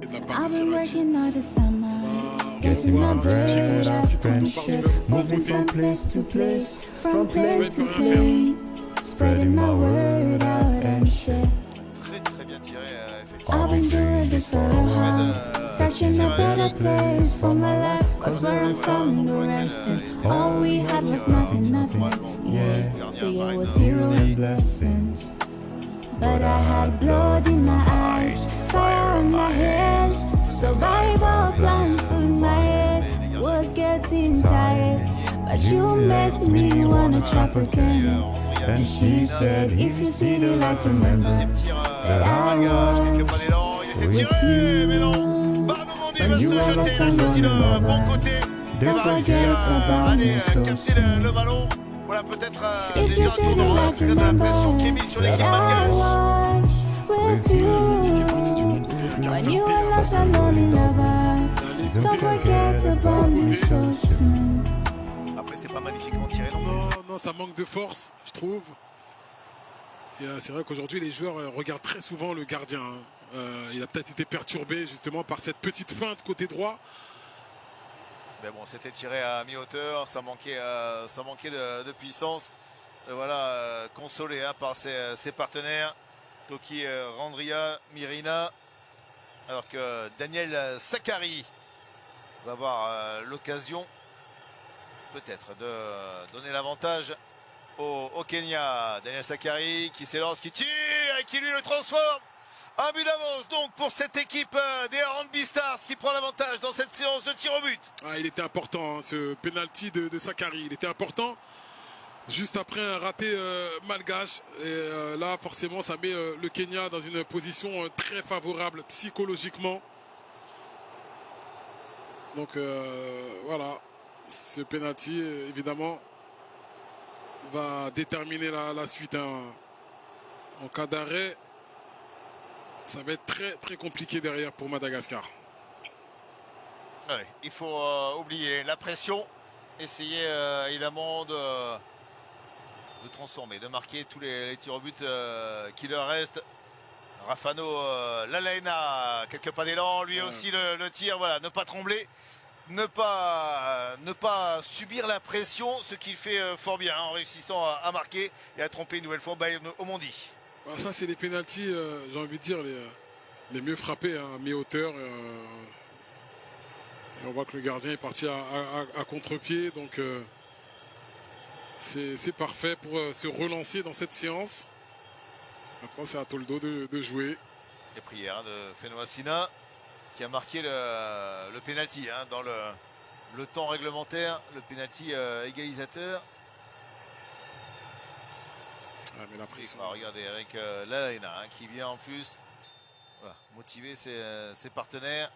I've been working all the summer, getting my bread out and shit, moving from place to place, from place to place, spreading my word out and shit. Très bien tiré, I've been doing this for a while, searching a better place for my life, cause where I'm from, the rest, and all we had was nothing, yeah, so it was zero and blessings. But I had blood in my eyes, fire on my hands, survival plans for my head. Was getting tired, but you made me wanna trap again. And she said, if you see the lights, remember that I was with you. When you were lost and lonely, don't forget about me so soon. Voilà peut-être If déjà you un see tour the de lights, de la pression qui est remember mise sur l'équipe that I malgache. was with you. When you were lost and lonely, lover, don't forget about me so soon. Après c'est pas magnifiquement tiré non plus. Non, ça manque de force, je trouve. Et c'est vrai qu'aujourd'hui, les joueurs regardent très souvent le gardien. Il a peut-être été perturbé justement par cette petite feinte côté droit. Mais bon, c'était tiré à mi-hauteur, ça manquait de puissance. Voilà, consolé par ses partenaires, Toki Randria, Mirina. Alors que Daniel Sakari va avoir l'occasion peut-être de donner l'avantage au Kenya. Daniel Sakari qui s'élance, qui tire et qui lui le transforme. Un but d'avance donc pour cette équipe des R&B Stars qui prend l'avantage dans cette séance de tir au but. Ah, il était important, ce penalty de Sakari. Il était important juste après un raté malgache. Et là, forcément, ça met le Kenya dans une position très favorable psychologiquement. Donc voilà, ce penalty, évidemment, va déterminer la suite. En cas d'arrêt, ça va être très très compliqué derrière pour Madagascar. Allez, il faut oublier la pression, essayer évidemment de transformer, de marquer tous les tirs au but qui leur restent. Rafano Lalaena, quelques pas d'élan, lui aussi le tir, voilà, ne pas trembler, ne pas subir la pression, ce qu'il fait fort bien en réussissant à marquer et à tromper une nouvelle fois Bayern Omondi. Alors ça, c'est les pénaltys, j'ai envie de dire, les mieux frappés, à mi-hauteur. Et on voit que le gardien est parti à contre-pied. Donc, c'est parfait pour se relancer dans cette séance. Maintenant, c'est à Toldo de jouer. Les prières de Fenoa Sina qui a marqué le pénalty dans le temps réglementaire, le pénalty égalisateur. Ah, mais la pression. Regardez avec Lalaena qui vient en plus motiver ses partenaires.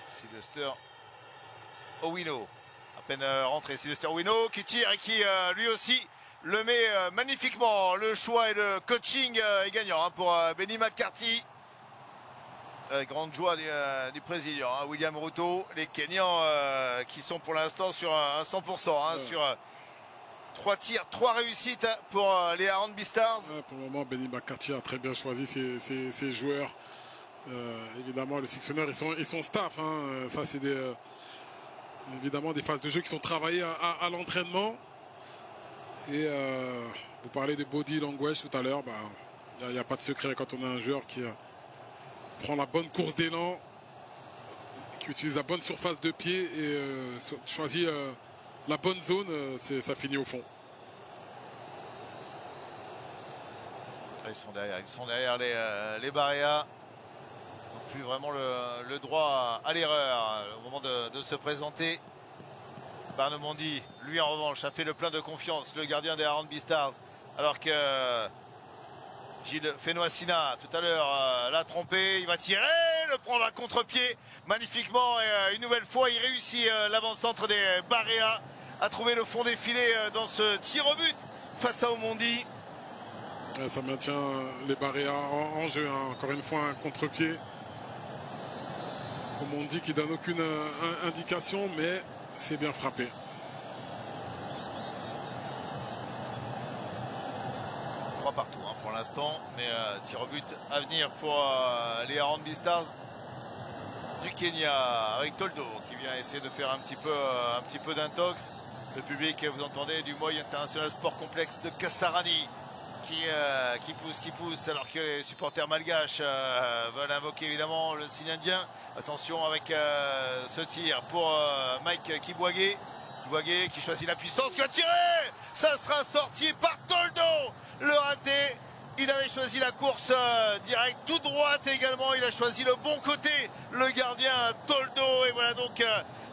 Sylvester Owino, à peine rentré. Sylvester Owino qui tire et qui lui aussi le met magnifiquement. Le choix et le coaching est gagnant pour Benny McCarthy. Grande joie du président, William Ruto. Les Kenyans qui sont pour l'instant sur un 100%, sur 3 tirs, 3 réussites pour les R&B Stars. Pour le moment, Benny McCarthy a très bien choisi ses joueurs. Évidemment, le sélectionneur et son staff. Ça, c'est évidemment des phases de jeu qui sont travaillées à l'entraînement. Et vous parlez de body language tout à l'heure. Il n'y a pas de secret quand on a un joueur qui prend la bonne course d'élan, qui utilise la bonne surface de pied et choisit la bonne zone, ça finit au fond. Ils sont derrière les Barréas. Donc plus vraiment le droit à l'erreur au moment de se présenter. Barnemondi, lui en revanche, a fait le plein de confiance, le gardien des R&B Stars. Alors que Gilles Fenoa-Sina, tout à l'heure, l'a trompé. Il va tirer, le prendre à contre-pied magnifiquement. Et une nouvelle fois, il réussit l'avant-centre des Barréas à trouver le fond des filets dans ce tir au but face à Omondi. Ça maintient les Barréas en jeu. Encore une fois, un contre-pied. Omondi qui donne aucune indication, mais c'est bien frappé. Trois partout pour l'instant. Mais tir au but à venir pour les Harambee Stars du Kenya, avec Toldo qui vient essayer de faire un petit peu d'intox. Le public, vous entendez, du Moi International Sport Complexe de Kasarani qui pousse alors que les supporters malgaches veulent invoquer évidemment le signe indien. Attention avec ce tir pour Mike Kibwage qui choisit la puissance, qui va tirer. Ça sera sorti par Toldo, le raté. Il avait choisi la course directe tout droite également. Il a choisi le bon côté, le gardien Toldo. Et voilà donc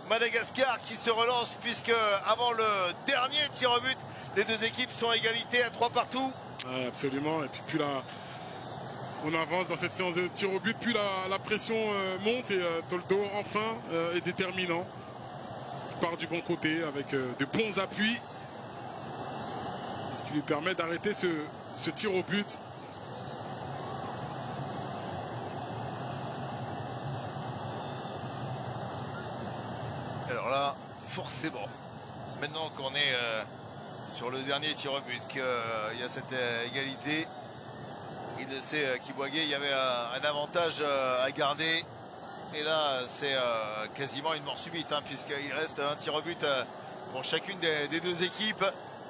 Madagascar qui se relance, puisque avant le dernier tir au but, les deux équipes sont à égalité à 3 partout. Ouais, absolument. Et puis plus on avance dans cette séance de tir au but, plus la pression monte, et Toldo enfin est déterminant. Il part du bon côté avec de bons appuis, ce qui lui permet d'arrêter ce tir au but. Alors là, forcément, maintenant qu'on est sur le dernier tir au but, qu'il y a cette égalité, il le sait, Kibwage, il y avait un avantage à garder. Et là, c'est quasiment une mort subite, hein, puisqu'il reste un tir au but pour chacune des deux équipes.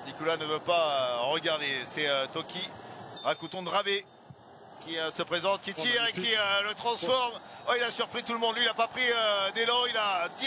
Nicolas ne veut pas regarder. C'est Toki, Rakouton de Rabé, qui se présente, qui tire et qui le transforme. Oh, il a surpris tout le monde. Lui, il n'a pas pris d'élan. Il a